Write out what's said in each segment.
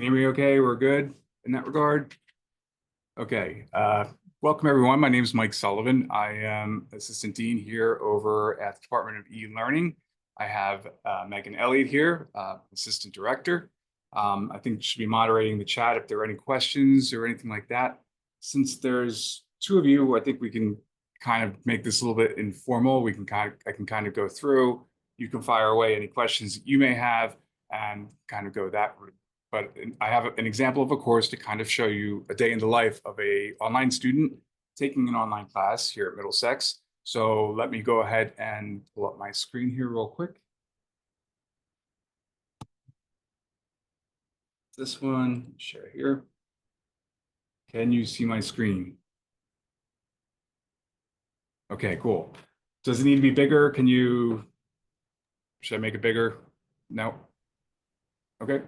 Hear me okay? We're good in that regard? Okay. Welcome everyone. My name is Mike Sullivan. I am Assistant Dean here over at the Department of eLearning. I have Megan Elliott here, Assistant Director. I think she should be moderating the chat if there are any questions or anything like that. Since there's two of you, I think we can kind of make this a little bit informal. I can kind of go through. You can fire away any questions that you may have and kind of go that route. But I have an example of a course to kind of show you a day in the life of a online student taking an online class here at Middlesex. So let me go ahead and pull up my screen here real quick. This one, share here. Can you see my screen? Okay, cool. Does it need to be bigger? Should I make it bigger? No. Okay.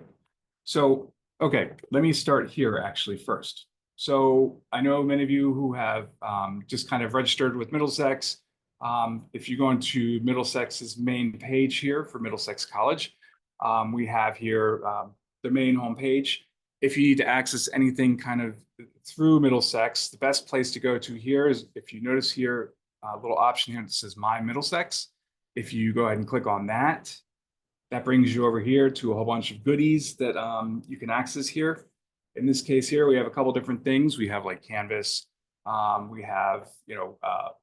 So, okay, let me start here actually first. So I know many of you who have just kind of registered with Middlesex. If you go into Middlesex's main page here for Middlesex College, we have here the main homepage. If you need to access anything kind of through Middlesex, the best place to go to here is, if you notice here, a little option here that says My Middlesex. If you go ahead and click on that, that brings you over here to a whole bunch of goodies that you can access here. In this case here, we have a couple different things. We have like Canvas, we have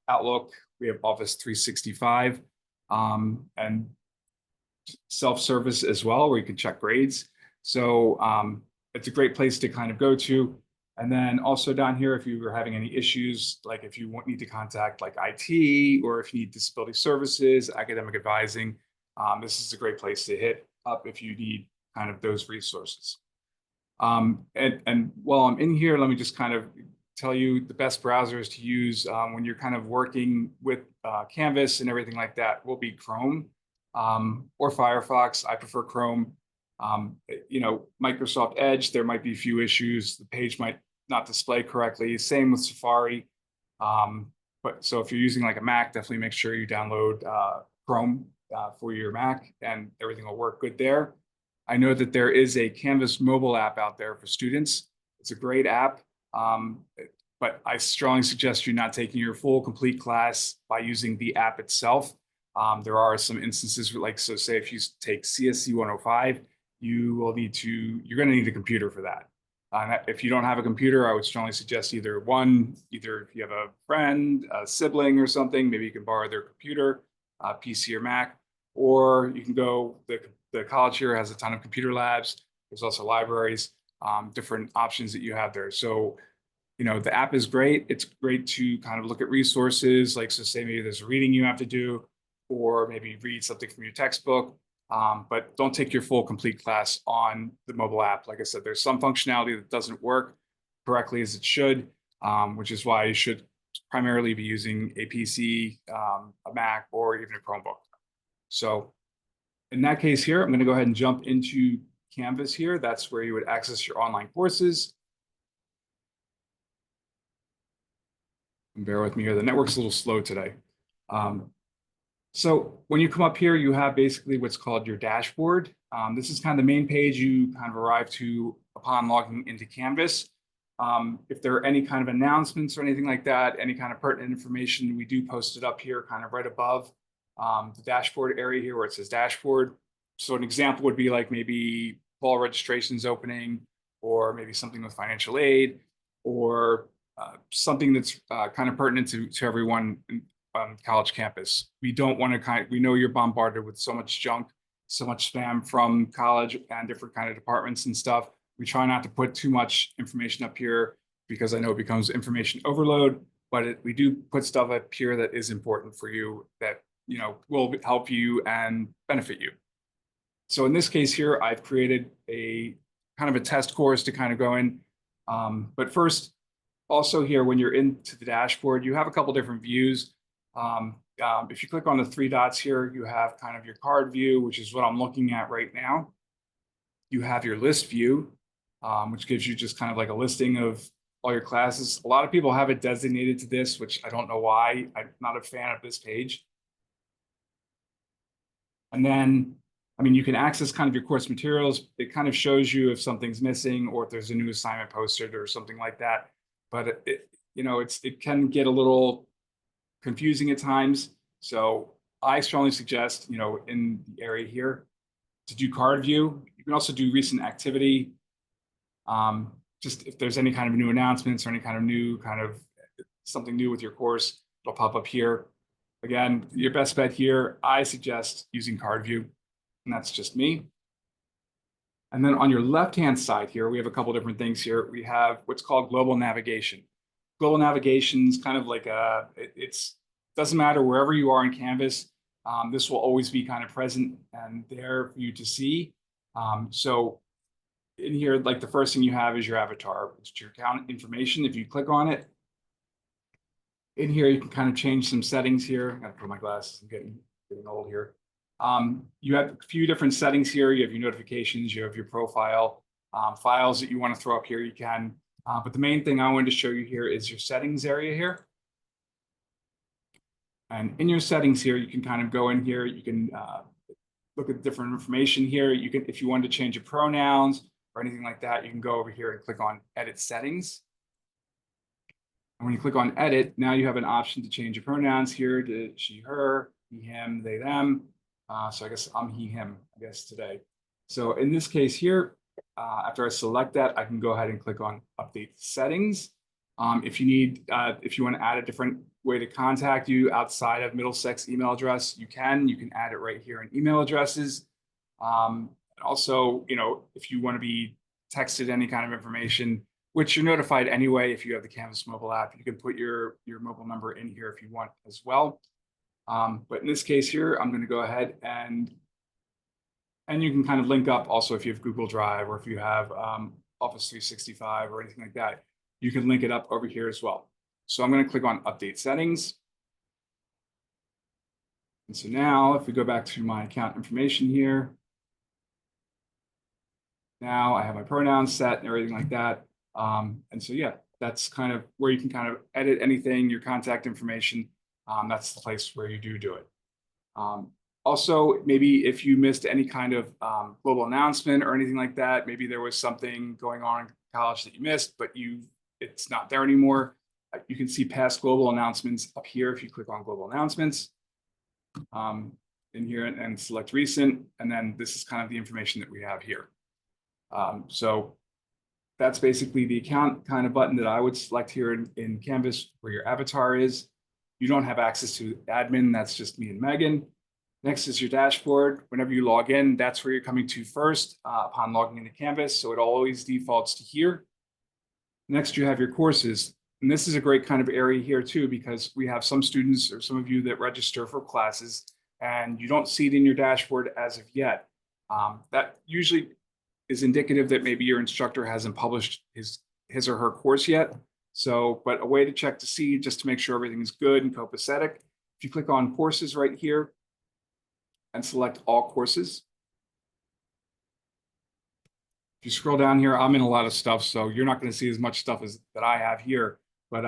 Outlook, we have Office 365, and self-service as well, where you can check grades. So it's a great place to kind of go to. And then also down here, if you are having any issues, like if you need to contact like IT, or if you need disability services, academic advising, this is a great place to hit up if you need kind of those resources. And while I'm in here, let me just kind of tell you the best browsers to use when you're kind of working with Canvas and everything like that will be Chrome or Firefox. I prefer Chrome. Microsoft Edge, there might be a few issues. The page might not display correctly. Same with Safari. But so if you're using like a Mac, definitely make sure you download Chrome for your Mac, and everything will work good there. I know that there is a Canvas mobile app out there for students. It's a great app, but I strongly suggest you not taking your full complete class by using the app itself. There are some instances where, so say if you take CSC 105, you're going to need a computer for that. If you don't have a computer, I would strongly suggest either if you have a friend, a sibling or something, maybe you can borrow their computer, PC or Mac, or you can go, the college here has a ton of computer labs. There's also libraries, different options that you have there. So, the app is great. It's great to kind of look at resources, so say maybe there's a reading you have to do, or maybe read something from your textbook. But don't take your full complete class on the mobile app. Like I said, there's some functionality that doesn't work correctly as it should, which is why you should primarily be using a PC, a Mac, or even a Chromebook. So in that case here, I'm going to go ahead and jump into Canvas here. That's where you would access your online courses. And bear with me here. The network's a little slow today. So when you come up here, you have basically what's called your dashboard. This is kind of the main page you kind of arrive to upon logging into Canvas. If there are any kind of announcements or anything like that, any kind of pertinent information, we do post it up here kind of right above the dashboard area here where it says dashboard. So an example would be like maybe fall registrations opening, or maybe something with financial aid, or something that's kind of pertinent to everyone on college campus. We don't want to we know you're bombarded with so much junk, so much spam from college and different kind of departments and stuff. We try not to put too much information up here because I know it becomes information overload, but we do put stuff up here that is important for you, that will help you and benefit you. So in this case here, I've created a kind of a test course to kind of go in. But first, also here, when you're into the dashboard, you have a couple different views. If you click on the three dots here, you have kind of your card view, which is what I'm looking at right now. You have your list view, which gives you just kind of like a listing of all your classes. A lot of people have it designated to this, which I don't know why. I'm not a fan of this page. And then I mean, you can access kind of your course materials. It kind of shows you if something's missing or if there's a new assignment posted or something like that. But it can get a little confusing at times. So I strongly suggest, in the area here to do card view. You can also do recent activity. Just if there's any kind of new announcements or any kind of something new with your course, it'll pop up here. Again, your best bet here, I suggest using card view, and that's just me. And then on your left-hand side here, we have a couple different things here. We have what's called global navigation. Global navigation is kind of like it's doesn't matter wherever you are in Canvas. This will always be kind of present and there for you to see. So in here, like the first thing you have is your avatar, which is your account information. If you click on it, in here, you can kind of change some settings here. I gotta put on my glasses, I'm getting old here. You have a few different settings here. You have your notifications, you have your profile, files that you want to throw up here, you can. But the main thing I wanted to show you here is your settings area here. And in your settings here, you can kind of go in here, you can look at different information here. You can, if you wanted to change your pronouns or anything like that, you can go over here and click on Edit Settings. And when you click on Edit, now you have an option to change your pronouns here to she, her, he, him, they, them. So I guess I'm he, him, I guess today. So in this case here, after I select that, I can go ahead and click on Update Settings. If you want to add a different way to contact you outside of Middlesex email address, you can add it right here in email addresses. Also, if you want to be texted any kind of information, which you're notified anyway, if you have the Canvas mobile app, you can put your mobile number in here if you want as well. But in this case here, I'm going to go ahead and you can kind of link up also if you have Google Drive or if you have Office 365 or anything like that, you can link it up over here as well. So I'm going to click on Update Settings. And so now if we go back to my account information here, now I have my pronouns set and everything like that. And so, yeah, that's kind of where you can kind of edit anything, your contact information. That's the place where you do it. Also, maybe if you missed any kind of global announcement or anything like that, maybe there was something going on in college that you missed, but it's not there anymore. You can see past global announcements up here if you click on Global Announcements in here and select Recent. And then this is kind of the information that we have here. So that's basically the account kind of button that I would select here in Canvas where your avatar is. You don't have access to admin, that's just me and Megan. Next is your dashboard. Whenever you log in, that's where you're coming to first upon logging into Canvas. So it always defaults to here. Next, you have your courses. And this is a great kind of area here too, because we have some students or some of you that register for classes and you don't see it in your dashboard as of yet. That usually is indicative that maybe your instructor hasn't published his or her course yet. So, but a way to check to see, just to make sure everything is good and copacetic, if you click on courses right here and select all courses. If you scroll down here, I'm in a lot of stuff, so you're not going to see as much stuff as that I have here. But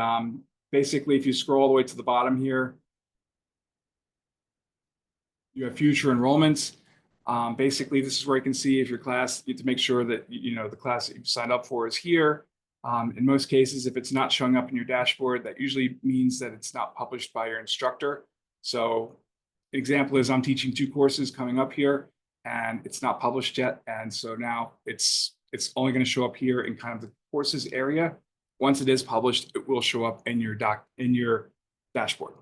basically, if you scroll all the way to the bottom here, you have future enrollments. Basically, this is where you can see if your class, you have to make sure that the class that you've signed up for is here. In most cases, if it's not showing up in your dashboard, that usually means that it's not published by your instructor. So an example is I'm teaching 2 courses coming up here and it's not published yet. And so now it's only going to show up here in kind of the courses area. Once it is published, it will show up in your dashboard.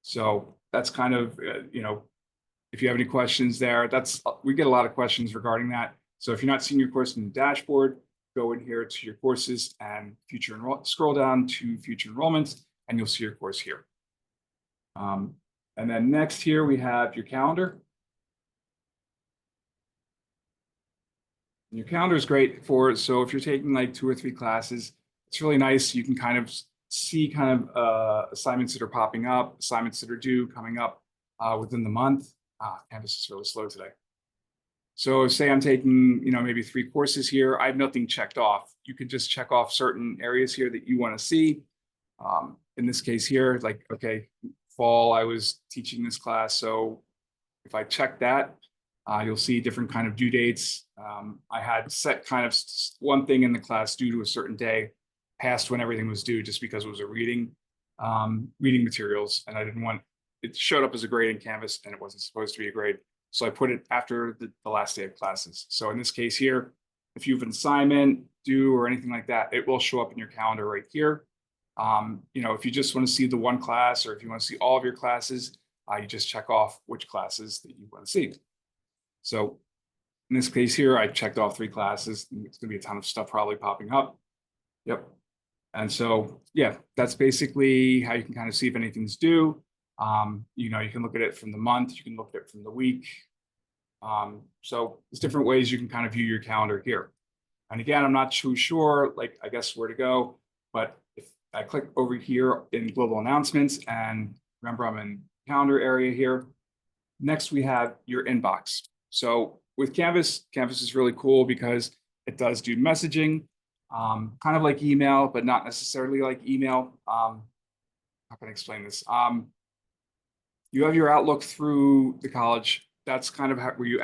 So that's kind of, if you have any questions there, we get a lot of questions regarding that. So if you're not seeing your course in the dashboard, go in here to your courses and scroll down to future enrollments, and you'll see your course here. And then next here, we have your calendar. And your calendar is great so if you're taking like 2 or 3 classes, it's really nice. You can kind of see assignments that are popping up, assignments that are due coming up within the month. Canvas is really slow today. So say I'm taking, maybe 3 courses here. I have nothing checked off. You could just check off certain areas here that you want to see. In this case here, like, okay, fall, I was teaching this class. So if I check that, You'll see different kind of due dates. I had set kind of one thing in the class due to a certain day past when everything was due, just because it was a reading materials, and I didn't want it showed up as a grade in Canvas and it wasn't supposed to be a grade. So I put it after the last day of classes. So in this case here, if you have an assignment due or anything like that, it will show up in your calendar right here. If you just want to see the one class, or if you want to see all of your classes, you just check off which classes that you want to see. So in this case here, I checked off 3 classes. It's going to be a ton of stuff probably popping up. Yep. And so, yeah, that's basically how you can kind of see if anything's due. You can look at it from the month, you can look at it from the week. So there's different ways you can kind of view your calendar here. And again, I'm not too sure, I guess where to go, but if I click over here in global announcements, and remember I'm in calendar area here, next we have your inbox. So with Canvas is really cool because it does do messaging, kind of like email, but not necessarily like email. How can I explain this? You have your Outlook through the college. That's kind of where you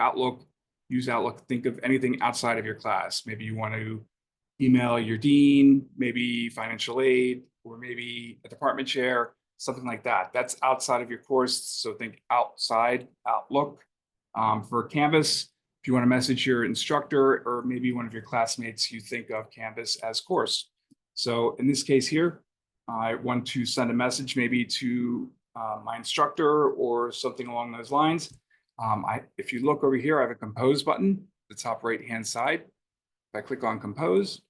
use Outlook. Think of anything outside of your class. Maybe you want to email your dean, maybe financial aid, or maybe a department chair, something like that. That's outside of your course. So think outside Outlook. For Canvas, if you want to message your instructor or maybe one of your classmates, you think of Canvas as course. So in this case here, I want to send a message maybe to my instructor or something along those lines. If you look over here, I have a compose button, the top right-hand side. If I click on compose,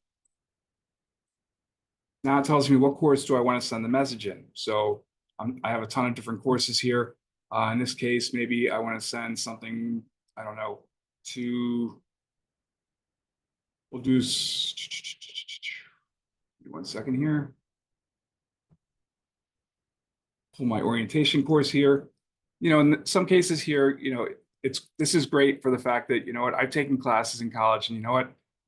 now it tells me what course do I want to send the message in. So I have a ton of different courses here. In this case, maybe I want to send something, I don't know, we'll do 1 second here. Pull my orientation course here. In some cases here, this is great for the fact that, I've taken classes in college, and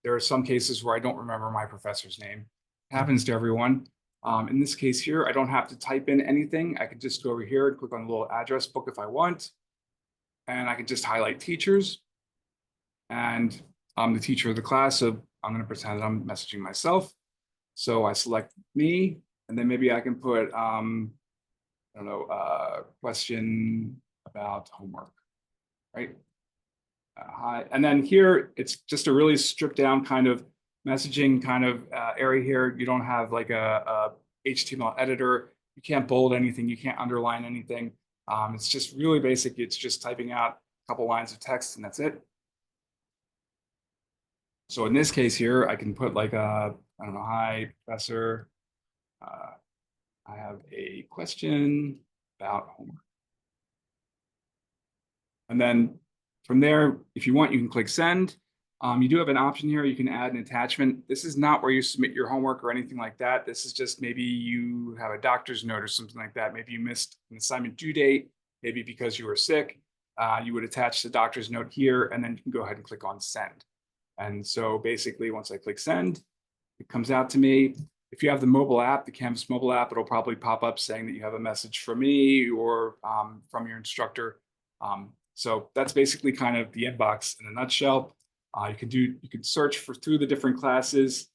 there are some cases where I don't remember my professor's name. It happens to everyone. In this case here, I don't have to type in anything. I can just go over here and click on the little address book if I want. And I can just highlight teachers. And I'm the teacher of the class, so I'm going to pretend that I'm messaging myself. So I select me, and then maybe I can put, I don't know, question about homework, right? Hi. And then here, it's just a really stripped down kind of messaging kind of area here. You don't have like a HTML editor. You can't bold anything. You can't underline anything. It's just really basic. It's just typing out a couple lines of text, and that's it. So in this case here, I can put like I don't know, hi, professor. I have a question about homework. And then from there, if you want, you can click send. You do have an option here. You can add an attachment. This is not where you submit your homework or anything like that. This is just maybe you have a doctor's note or something like that. Maybe you missed an assignment due date, maybe because you were sick. You would attach the doctor's note here, and then you can go ahead and click on send. And so basically, once I click send, it comes out to me. If you have the mobile app, the Canvas mobile app, it'll probably pop up saying that you have a message from me or from your instructor. So that's basically kind of the inbox in a nutshell. You can search through the different classes,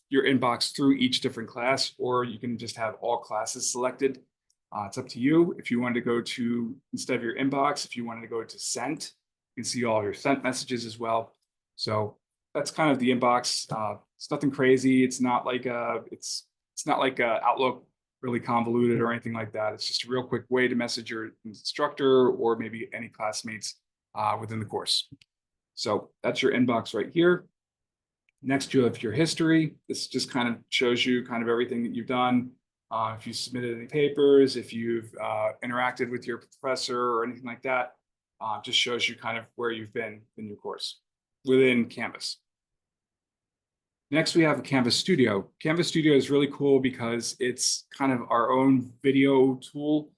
your inbox through each different class, or you can just have all classes selected. It's up to you. If you wanted to go to, instead of your inbox, if you wanted to go to sent, you can see all of your sent messages as well. So that's kind of the inbox. It's nothing crazy. It's not like it's not like Outlook really convoluted or anything like that. It's just a real quick way to message your instructor or maybe any classmates within the course. So that's your inbox right here. Next, you have your history. This just kind of shows you kind of everything that you've done. If you submitted any papers, if you've interacted with your professor or anything like that, just shows you kind of where you've been in your course within Canvas. Next, we have a Canvas Studio. Canvas Studio is really cool because it's kind of our own video tool.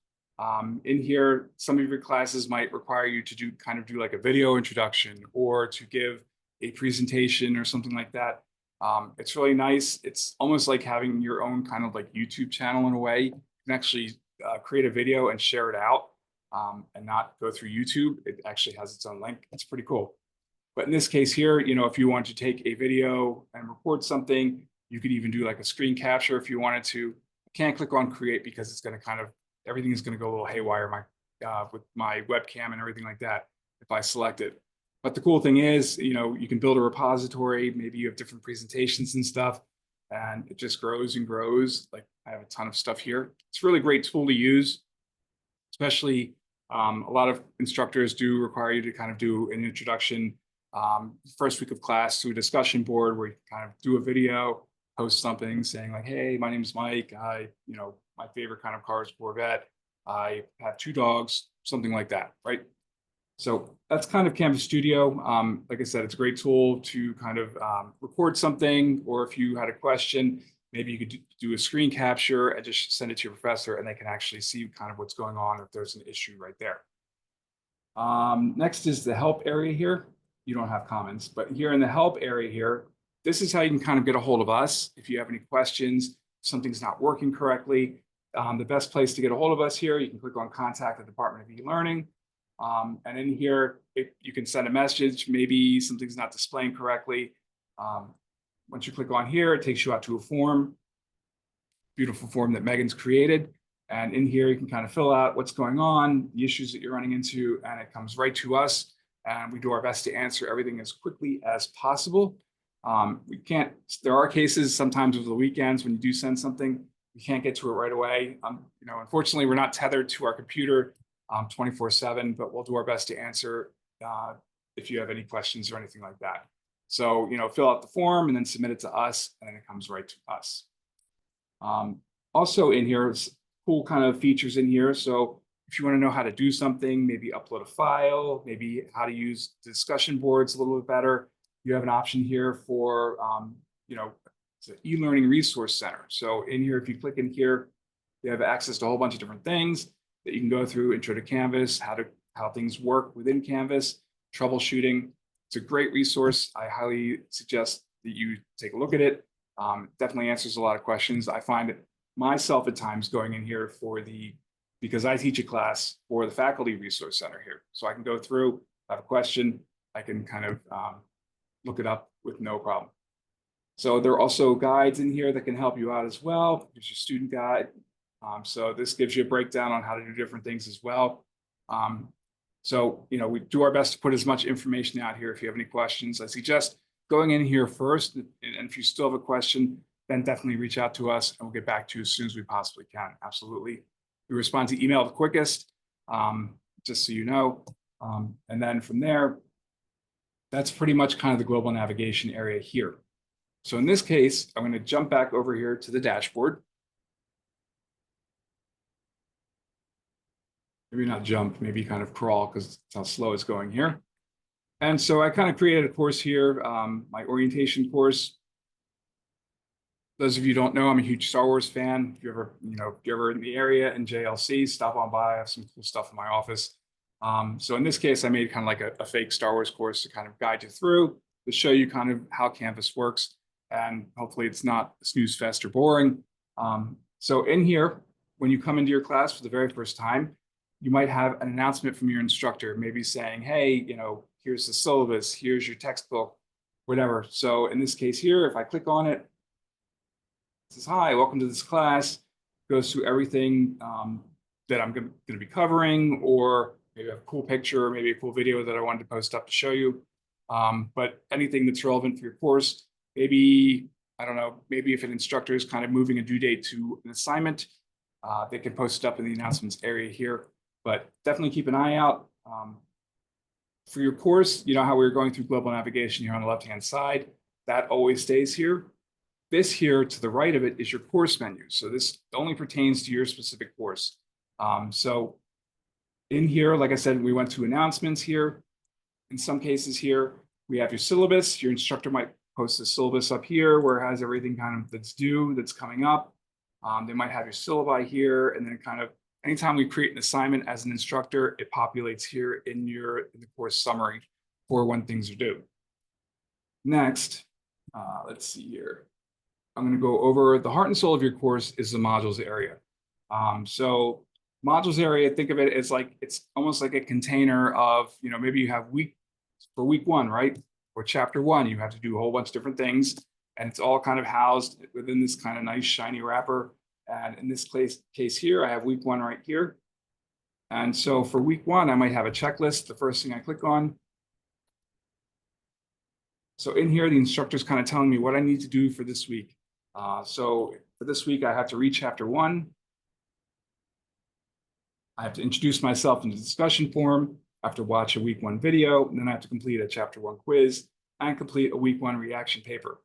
In here, some of your classes might require you to do like a video introduction or to give a presentation or something like that. It's really nice. It's almost like having your own kind of like YouTube channel in a way. You can actually create a video and share it out. and not go through YouTube. It actually has its own link. It's pretty cool. But in this case here, if you want to take a video and record something, you could even do like a screen capture if you wanted to. I can't click on create because it's going to everything is going to go a little haywire with my webcam and everything like that if I select it. But the cool thing is, you can build a repository. Maybe you have different presentations and stuff, and it just grows and grows. Like I have a ton of stuff here. It's a really great tool to use, especially a lot of instructors do require you to kind of do an introduction first week of class to a discussion board where you kind of do a video, post something saying like, hey, my name is Mike. My favorite kind of car is Corvette. I have 2 dogs, something like that, right? So that's kind of Canvas Studio. Like I said, it's a great tool to kind of record something, or if you had a question, maybe you could do a screen capture and just send it to your professor and they can actually see kind of what's going on if there's an issue right there. Next is the help area here. You don't have comments, but here in the help area here, this is how you can kind of get a hold of us. If you have any questions, something's not working correctly, the best place to get a hold of us here, you can click on contact the Department of eLearning. And in here, you can send a message, maybe something's not displaying correctly. Once you click on here, it takes you out to a form, beautiful form that Megan's created. And in here, you can kind of fill out what's going on, the issues that you're running into, and it comes right to us. And we do our best to answer everything as quickly as possible. There are cases sometimes over the weekends when you do send something, you can't get to it right away. Unfortunately, we're not tethered to our computer 24/7, but we'll do our best to answer if you have any questions or anything like that. So, fill out the form and then submit it to us, and then it comes right to us. Also in here, cool kind of features in here. So if you want to know how to do something, maybe upload a file, maybe how to use discussion boards a little bit better, you have an option here for, it's an e-learning resource center. So in here, if you click in here, you have access to a whole bunch of different things that you can go through, intro to Canvas, how things work within Canvas, troubleshooting. It's a great resource. I highly suggest that you take a look at it. Definitely answers a lot of questions. I find it myself at times going in here because I teach a class for the faculty resource center here. So I can go through, have a question, I can kind of look it up with no problem. So there are also guides in here that can help you out as well. There's your student guide. So this gives you a breakdown on how to do different things as well. So, we do our best to put as much information out here. If you have any questions, I suggest going in here first. And if you still have a question, then definitely reach out to us and we'll get back to you as soon as we possibly can. Absolutely. We respond to email the quickest, just so you know. And then from there, that's pretty much kind of the global navigation area here. So in this case, I'm going to jump back over here to the dashboard. Maybe not jump, maybe kind of crawl because that's how slow it's going here. And so I kind of created a course here, my orientation course. Those of you who don't know, I'm a huge Star Wars fan. If you're ever in the area in JLC, stop on by. I have some cool stuff in my office. So in this case, I made kind of like a fake Star Wars course to kind of guide you through, to show you kind of how Canvas works. And hopefully it's not snooze fest or boring. So in here, when you come into your class for the very first time, you might have an announcement from your instructor, maybe saying, hey, here's the syllabus, here's your textbook, whatever. So in this case here, if I click on it, it says, hi, welcome to this class, goes through everything that I'm going to be covering, or maybe a cool picture, or maybe a cool video that I wanted to post up to show you. But anything that's relevant for your course, maybe, I don't know, maybe if an instructor is kind of moving a due date to an assignment, they can post it up in the announcements area here. But definitely keep an eye out for your course. You know how we were going through global navigation here on the left-hand side, that always stays here. This here to the right of it is your course menu. So this only pertains to your specific course. So in here, like I said, we went to announcements here. In some cases here, we have your syllabus. Your instructor might post the syllabus up here where it has everything kind of that's due, that's coming up. They might have your syllabi here, and then kind of anytime we create an assignment as an instructor, it populates here in the course summary for when things are due. Next, let's see here. I'm going to go over the heart and soul of your course is the modules area. So Modules area, think of it as like, it's almost like a container of, maybe you have for week one, right? Or chapter one, you have to do a whole bunch of different things, and it's all kind of housed within this kind of nice shiny wrapper. And in this case here, I have week one right here. And so for week one, I might have a checklist. The first thing I click on. So in here, the instructor's kind of telling me what I need to do for this week. So for this week, I have to read chapter one. I have to introduce myself in the discussion forum. I have to watch a week one video, and then I have to complete a chapter one quiz and complete a week one reaction paper.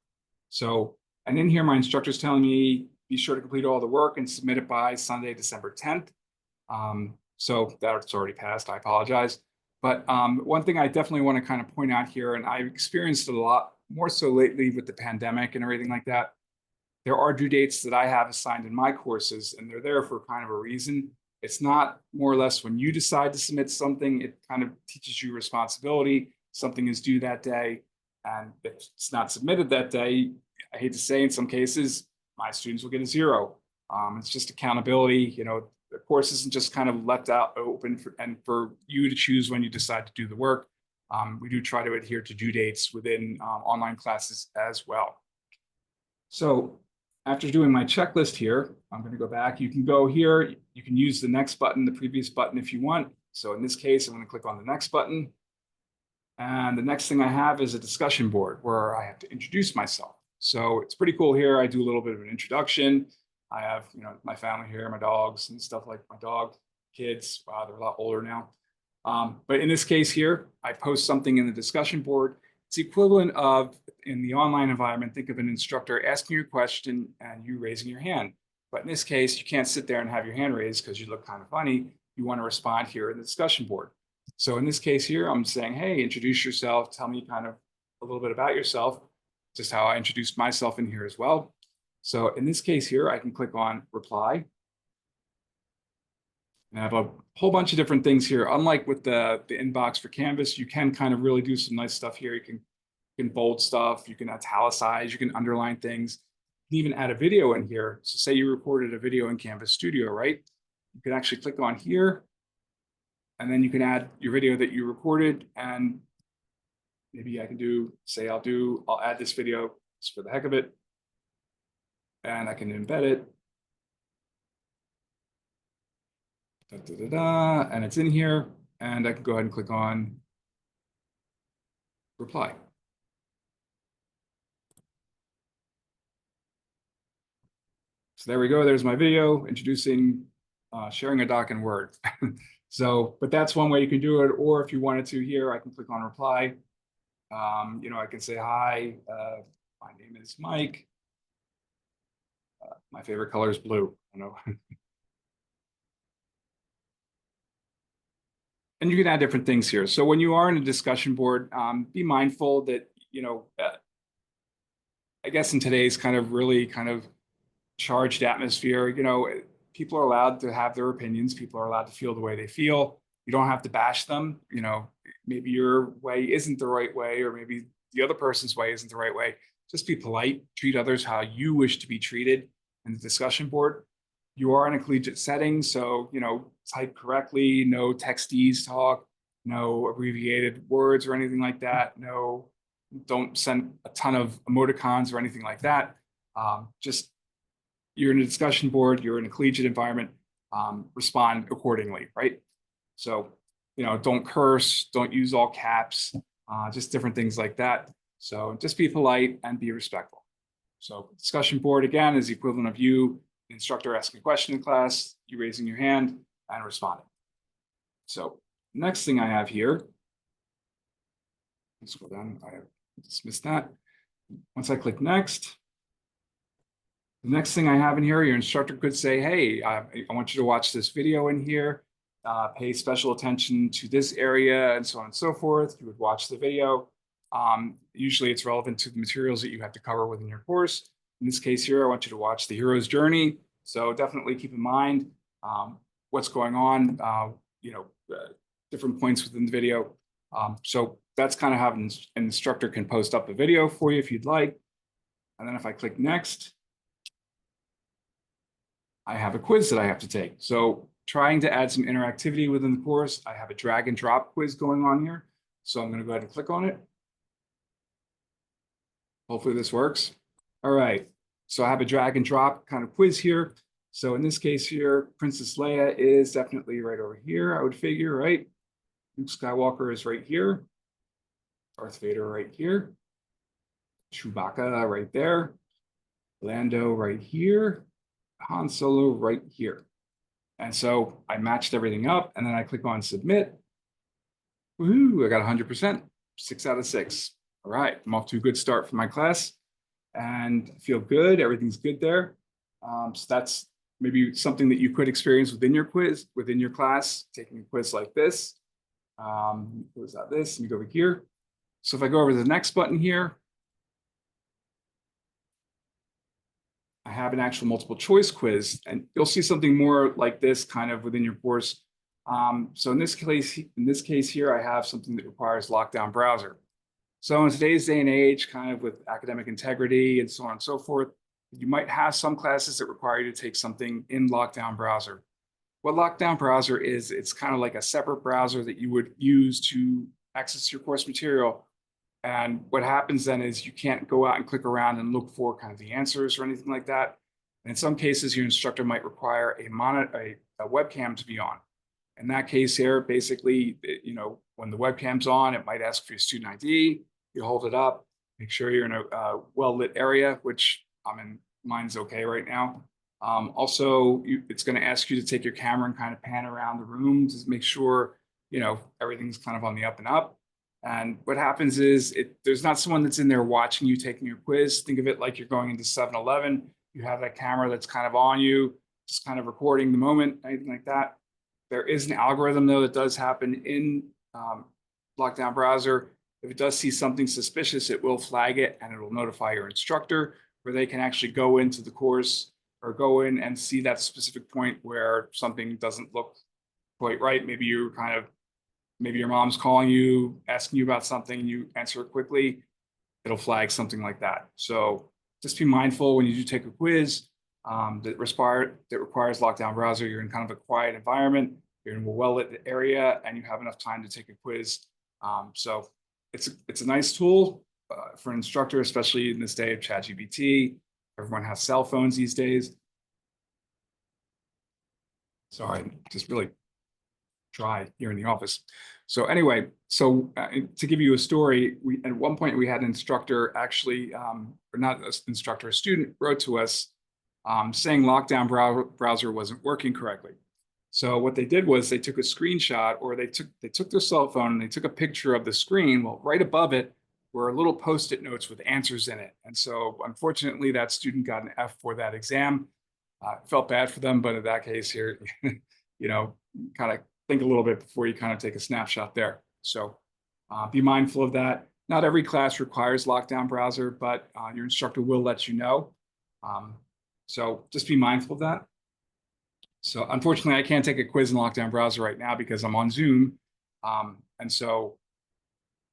So, and in here, my instructor's telling me, be sure to complete all the work and submit it by Sunday, December 10th. So that's already passed, I apologize. But one thing I definitely want to kind of point out here, and I've experienced it a lot more so lately with the pandemic and everything like that, there are due dates that I have assigned in my courses, and they're there for kind of a reason. It's not more or less when you decide to submit something, it kind of teaches you responsibility. Something is due that day, and if it's not submitted that day, I hate to say in some cases, my students will get a 0. It's just accountability. The course isn't just kind of left out open for you to choose when you decide to do the work. We do try to adhere to due dates within online classes as well. So after doing my checklist here, I'm going to go back. You can go here. You can use the next button, the previous button if you want. So in this case, I'm going to click on the next button. And the next thing I have is a discussion board where I have to introduce myself. So it's pretty cool here. I do a little bit of an introduction. I have, my family here, my dogs and stuff, like my dog, kids. Wow, they're a lot older now. But in this case here, I post something in the discussion board. It's the equivalent of, in the online environment, think of an instructor asking you a question and you raising your hand. But in this case, you can't sit there and have your hand raised because you look kind of funny. You want to respond here in the discussion board. So in this case here, I'm saying, hey, introduce yourself. Tell me kind of a little bit about yourself, just how I introduced myself in here as well. So in this case here, I can click on reply. And I have a whole bunch of different things here. Unlike with the inbox for Canvas, you can kind of really do some nice stuff here. You can bold stuff, you can italicize, you can underline things. You can even add a video in here. So say you recorded a video in Canvas Studio, right? You can actually click on here, and then you can add your video that you recorded. And maybe I can I'll add this video just for the heck of it. And I can embed it. And it's in here, and I can go ahead and click on reply. So there we go. There's my video introducing sharing a doc in Word. So, but that's one way you can do it. Or if you wanted to here, I can click on reply. I can say, hi, my name is Mike. My favorite color is blue. And you can add different things here. So when you are in a discussion board, be mindful that, I guess in today's kind of really kind of charged atmosphere, people are allowed to have their opinions. People are allowed to feel the way they feel. You don't have to bash them. Maybe your way isn't the right way, or maybe the other person's way isn't the right way. Just be polite, treat others how you wish to be treated in the discussion board. You are in a collegiate setting, so, type correctly, no textese talk, no abbreviated words or anything like that. No, don't send a ton of emoticons or anything like that. Just, you're in a discussion board, you're in a collegiate environment, respond accordingly, right? So, don't curse, don't use all caps, just different things like that. So just be polite and be respectful. So discussion board, again, is the equivalent of you, the instructor, asking a question in class, you raising your hand and responding. So next thing I have here, let's go down, I dismissed that. Once I click next, the next thing I have in here, your instructor could say, hey, I want you to watch this video in here, pay special attention to this area, and so on and so forth. You would watch the video. Usually it's relevant to the materials that you have to cover within your course. In this case here, I want you to watch the hero's journey. So definitely keep in mind what's going on, different points within the video. So that's kind of how an instructor can post up a video for you if you'd like. And then if I click next, I have a quiz that I have to take. So trying to add some interactivity within the course, I have a drag and drop quiz going on here. So I'm going to go ahead and click on it. Hopefully this works. All right. So I have a drag and drop kind of quiz here. So in this case here, Princess Leia is definitely right over here, I would figure, right? Luke Skywalker is right here. Darth Vader right here. Chewbacca right there. Lando right here. Han Solo right here. And so I matched everything up and then I click on submit. Woohoo, I got 100%, 6 out of 6. All right, I'm off to a good start for my class and feel good. Everything's good there. So that's maybe something that you could experience within your quiz, within your class, taking a quiz like this. Close out this and you go over here. So if I go over to the next button here, I have an actual multiple choice quiz, and you'll see something more like this kind of within your course. So in this case here, I have something that requires lockdown browser. So in today's day and age, kind of with academic integrity and so on and so forth, you might have some classes that require you to take something in lockdown browser. What lockdown browser is, it's kind of like a separate browser that you would use to access your course material. And what happens then is you can't go out and click around and look for kind of the answers or anything like that. And in some cases, your instructor might require a webcam to be on. In that case here, basically, when the webcam's on, it might ask for your student ID. You hold it up, make sure you're in a well-lit area, which I'm in, mine's okay right now. Also, it's going to ask you to take your camera and kind of pan around the room to make sure, everything's kind of on the up and up. And what happens is there's not someone that's in there watching you taking your quiz. Think of it like you're going into 7-Eleven. You have that camera that's kind of on you, just kind of recording the moment, anything like that. There is an algorithm, though, that does happen in lockdown browser. If it does see something suspicious, it will flag it and it will notify your instructor, where they can actually go into the course or go in and see that specific point where something doesn't look quite right. Maybe your mom's calling you, asking you about something, and you answer it quickly. It'll flag something like that. So just be mindful when you do take a quiz that requires lockdown browser. You're in kind of a quiet environment, you're in a well-lit area, and you have enough time to take a quiz. So it's a nice tool for an instructor, especially in this day of ChatGPT. Everyone has cell phones these days. Sorry, just really dry here in the office. So anyway, to give you a story, at one point we had an instructor actually, or not an instructor, a student wrote to us saying lockdown browser wasn't working correctly. So what they did was they took a screenshot, or they took their cell phone and they took a picture of the screen. Well, right above it were little Post-it notes with answers in it. And so unfortunately, that student got an F for that exam. Felt bad for them, but in that case here, kind of think a little bit before you kind of take a snapshot there. So be mindful of that. Not every class requires lockdown browser, but your instructor will let you know. So just be mindful of that. So unfortunately, I can't take a quiz in lockdown browser right now because I'm on Zoom. And so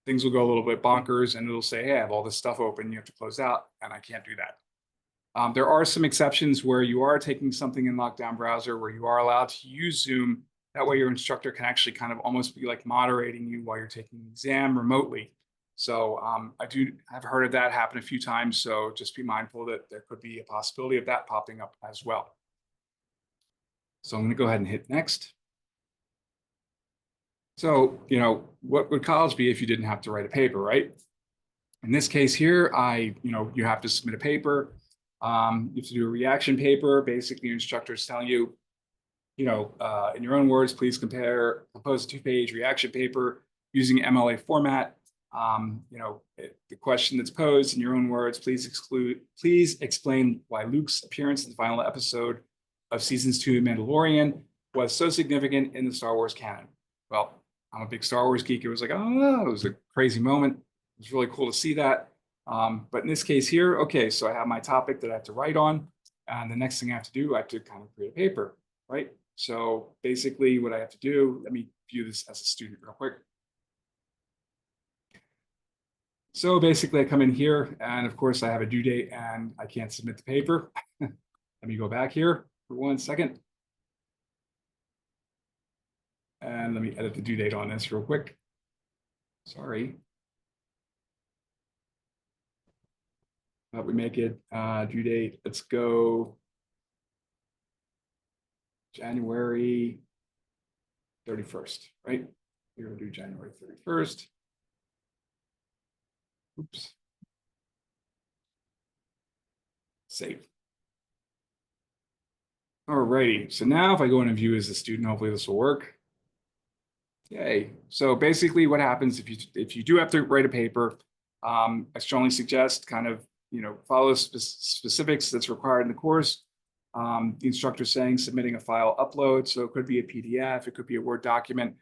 things will go a little bit bonkers and it'll say, hey, I have all this stuff open, you have to close out, and I can't do that. There are some exceptions where you are taking something in lockdown browser where you are allowed to use Zoom. That way your instructor can actually kind of almost be like moderating you while you're taking the exam remotely. So I've heard of that happen a few times. So just be mindful that there could be a possibility of that popping up as well. So I'm going to go ahead and hit next. So, what would college be if you didn't have to write a paper, right? In this case here, you have to submit a paper. You have to do a reaction paper. Basically, your instructor is telling you, in your own words, please compose a 2-page reaction paper using MLA format. The question that's posed in your own words, please explain why Luke's appearance in the final episode of seasons 2 of Mandalorian was so significant in the Star Wars canon. Well, I'm a big Star Wars geek. It was like, oh, it was a crazy moment. It was really cool to see that. But in this case here, okay, so I have my topic that I have to write on. And the next thing I have to do, I have to kind of create a paper, right? So basically what I have to do, let me view this as a student real quick. So basically I come in here and of course I have a due date and I can't submit the paper. Let me go back here for 1 second. And let me edit the due date on this real quick. Sorry. We make it due date. Let's go January 31st, right? We're gonna do January 31st. Oops. Save. All righty. So now if I go in and view as a student, hopefully this will work. Yay. So basically what happens if you do have to write a paper, I strongly suggest kind of, follow specifics that's required in the course. The instructor saying submitting a file upload. So it could be a PDF, it could be a Word document.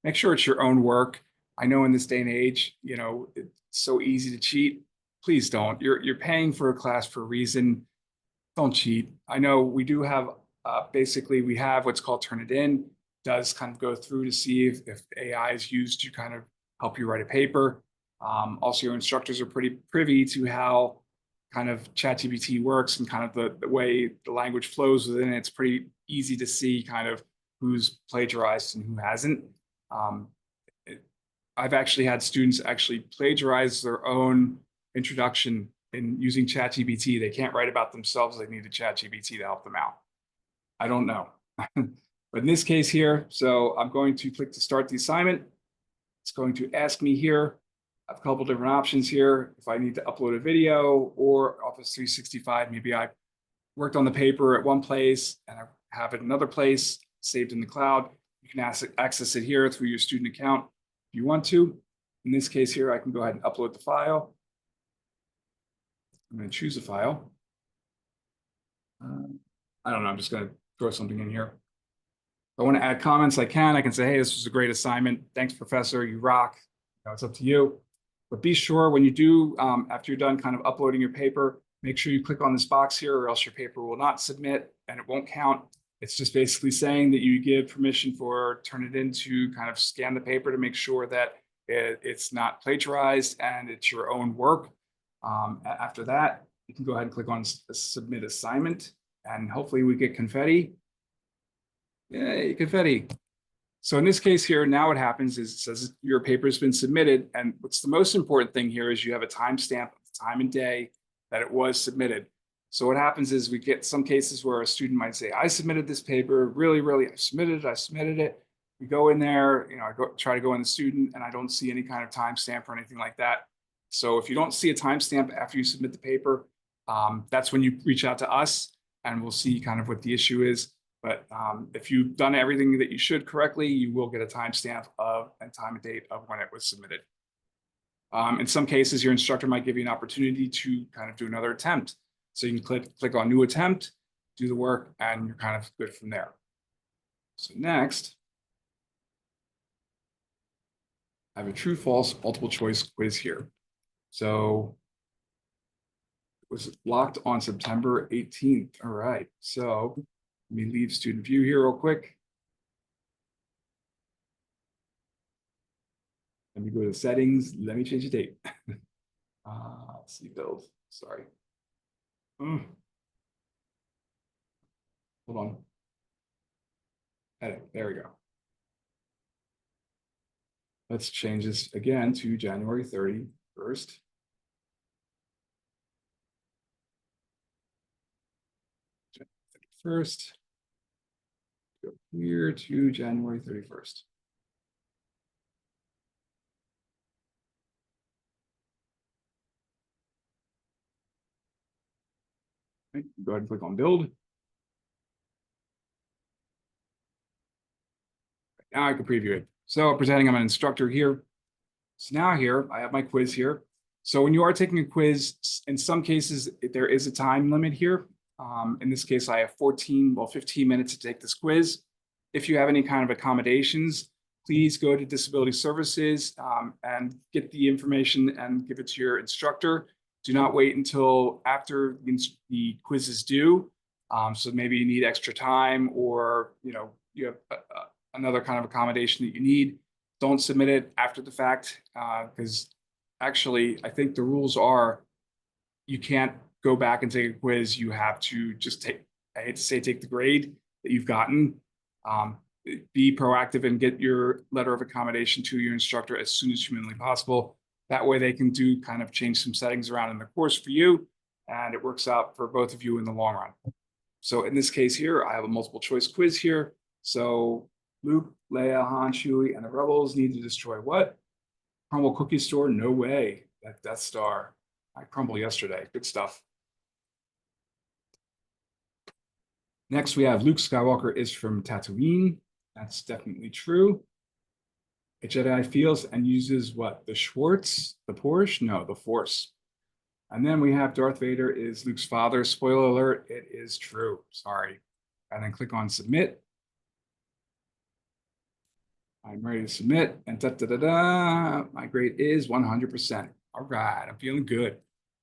Make sure it's your own work. I know in this day and age, it's so easy to cheat. Please don't. You're paying for a class for a reason. Don't cheat. I know we do have, basically we have what's called Turnitin. Does kind of go through to see if AI is used to kind of help you write a paper. Also, your instructors are pretty privy to how kind of ChatGPT works and kind of the way the language flows within it. It's pretty easy to see kind of who's plagiarized and who hasn't. I've actually had students actually plagiarize their own introduction in using ChatGPT. They can't write about themselves. They need a ChatGPT to help them out. I don't know. But in this case here, so I'm going to click to start the assignment. It's going to ask me here. I have a couple different options here. If I need to upload a video or Office 365, maybe I worked on the paper at one place and I have it another place saved in the cloud. You can access it here through your student account if you want to. In this case here, I can go ahead and upload the file. I'm going to choose a file. I don't know, I'm just going to throw something in here. If I want to add comments, I can say, hey, this was a great assignment. Thanks, professor, you rock. It's up to you. But be sure when you do, after you're done kind of uploading your paper, make sure you click on this box here or else your paper will not submit and it won't count. It's just basically saying that you give permission for Turnitin to kind of scan the paper to make sure that it's not plagiarized and it's your own work. After that, you can go ahead and click on submit assignment and hopefully we get confetti. Yay, confetti. So in this case here, now what happens is it says your paper has been submitted. And what's the most important thing here is you have a timestamp of the time and day that it was submitted. So what happens is we get some cases where a student might say, I submitted this paper, really, I submitted it. We go in there, I try to go in the student and I don't see any kind of timestamp or anything like that. So if you don't see a timestamp after you submit the paper, that's when you reach out to us and we'll see kind of what the issue is. But if you've done everything that you should correctly, you will get a timestamp of and time and date of when it was submitted. In some cases, your instructor might give you an opportunity to kind of do another attempt. So you can click on new attempt, do the work, and you're kind of good from there. So next, I have a true false multiple choice quiz here. So it was locked on September 18th. All right, so let me leave student view here real quick. Let me go to settings. Let me change the date. Let's see, build. Sorry. Hold on. Edit. There we go. Let's change this again to January 31st. First, go here to January 31st. Okay, go ahead and click on build. Now I can preview it. So pretending I'm an instructor here. So now here, I have my quiz here. So when you are taking a quiz, in some cases, there is a time limit here. In this case, I have 15 minutes to take this quiz. If you have any kind of accommodations, please go to Disability Services and get the information and give it to your instructor. Do not wait until after the quiz is due. So maybe you need extra time or you have another kind of accommodation that you need. Don't submit it after the fact because actually I think the rules are you can't go back and take a quiz. You have to just take, I hate to say take the grade that you've gotten. be proactive and get your letter of accommodation to your instructor as soon as humanly possible. That way they can do kind of change some settings around in the course for you, and it works out for both of you in the long run. So in this case here, I have a multiple choice quiz here. So Luke, Leia, Han, Chewie, and the rebels need to destroy what? Crumble cookie store? No way. That Death Star. I crumbled yesterday. Good stuff. Next, we have Luke Skywalker is from Tatooine. That's definitely true. A Jedi feels and uses what? The Schwartz? The Porsche? No, the Force. And then we have Darth Vader is Luke's father. Spoiler alert, it is true. Sorry. And then click on submit. I'm ready to submit. And my grade is 100%. All right, I'm feeling good.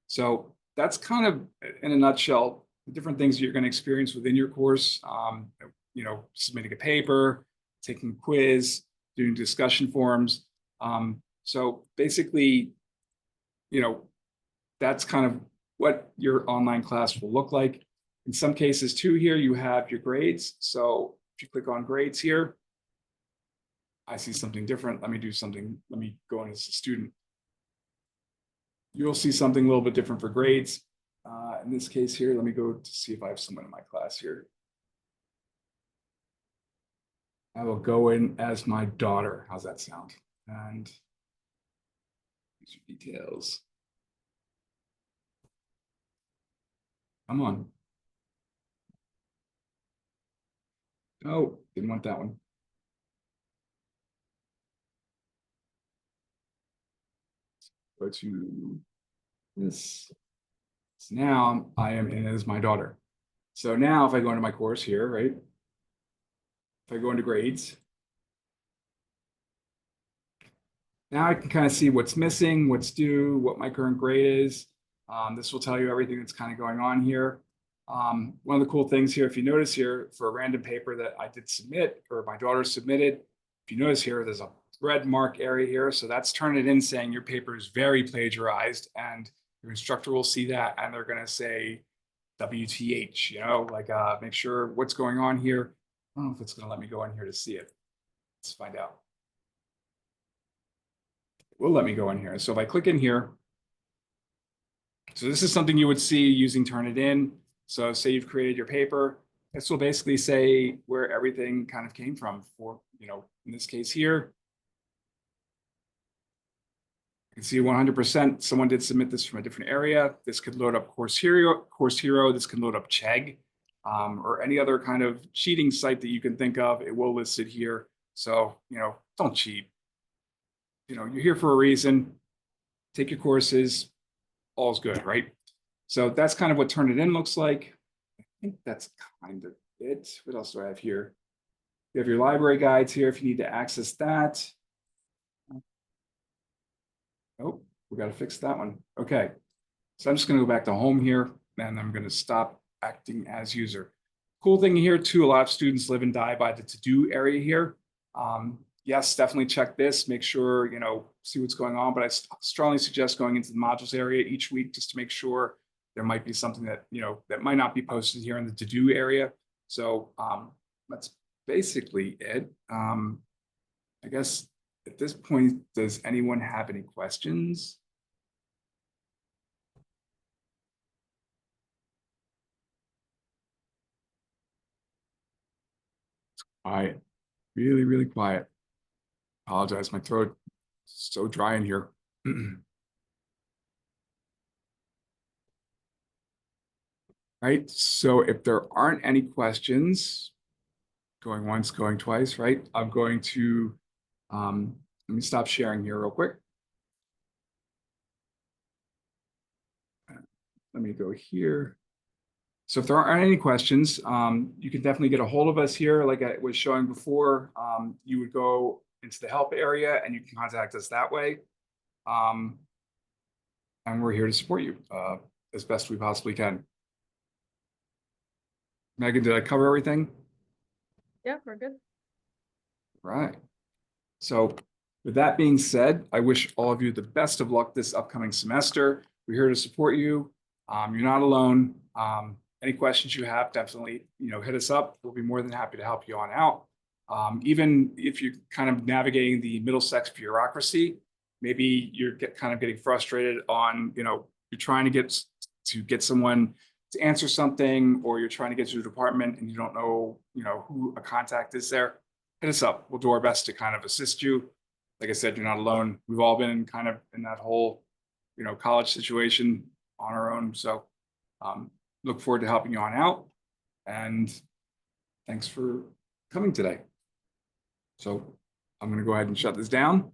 So that's kind of, in a nutshell, the different things you're going to experience within your course. Submitting a paper, taking a quiz, doing discussion forums. So basically, that's kind of what your online class will look like. In some cases too, here you have your grades. So if you click on grades here, I see something different. Let me go in as a student. You'll see something a little bit different for grades. In this case here, let me go to see if I have someone in my class here. I will go in as my daughter. How's that sound? And these are details. Come on. Oh, didn't want that one. Go to this. So now I am in as my daughter. So now if I go into my course here, right? If I go into grades, now I can kind of see what's missing, what's due, what my current grade is. This will tell you everything that's kind of going on here. One of the cool things here, if you notice here, for a random paper that I did submit, or my daughter submitted, if you notice here, there's a red mark area here. So that's turning it in saying your paper is very plagiarized, and your instructor will see that and they're going to say WTH, make sure what's going on here. I don't know if it's going to let me go in here to see it. Let's find out. It will let me go in here. So if I click in here, so this is something you would see using Turnitin. So say you've created your paper. This will basically say where everything kind of came from for, in this case here. You can see 100% someone did submit this from a different area. This could load up Course Hero. This can load up Chegg, or any other kind of cheating site that you can think of. It will list it here. So, don't cheat. You're here for a reason. Take your courses. All's good, right? So that's kind of what Turnitin looks like. I think that's kind of it. What else do I have here? You have your library guides here if you need to access that. Oh, we got to fix that one. Okay. So I'm just going to go back to home here, and I'm going to stop acting as user. Cool thing here too, a lot of students live and die by the to-do area here. Yes, definitely check this, make sure, see what's going on, but I strongly suggest going into the modules area each week just to make sure there might be something that, that might not be posted here in the to-do area. So that's basically it. I guess at this point, does anyone have any questions? It's quiet, really, really quiet. Apologize, my throat is so dry in here. Right, so if there aren't any questions, going once, going twice, right? I'm going to, let me stop sharing here real quick. Let me go here. So if there aren't any questions, you can definitely get a hold of us here. Like I was showing before, you would go into the help area and you can contact us that way. And we're here to support you as best we possibly can. Megan, did I cover everything? Yeah, we're good. Right. So with that being said, I wish all of you the best of luck this upcoming semester. We're here to support you. You're not alone. Any questions you have, definitely, hit us up. We'll be more than happy to help you on out. Even if you're kind of navigating the Middlesex bureaucracy, maybe you're kind of getting frustrated on, you're trying to get someone to answer something, or you're trying to get to a department and you don't know, who a contact is there. Hit us up. We'll do our best to kind of assist you. Like I said, you're not alone. We've all been kind of in that whole, college situation on our own. So look forward to helping you on out. And thanks for coming today. So I'm going to go ahead and shut this down.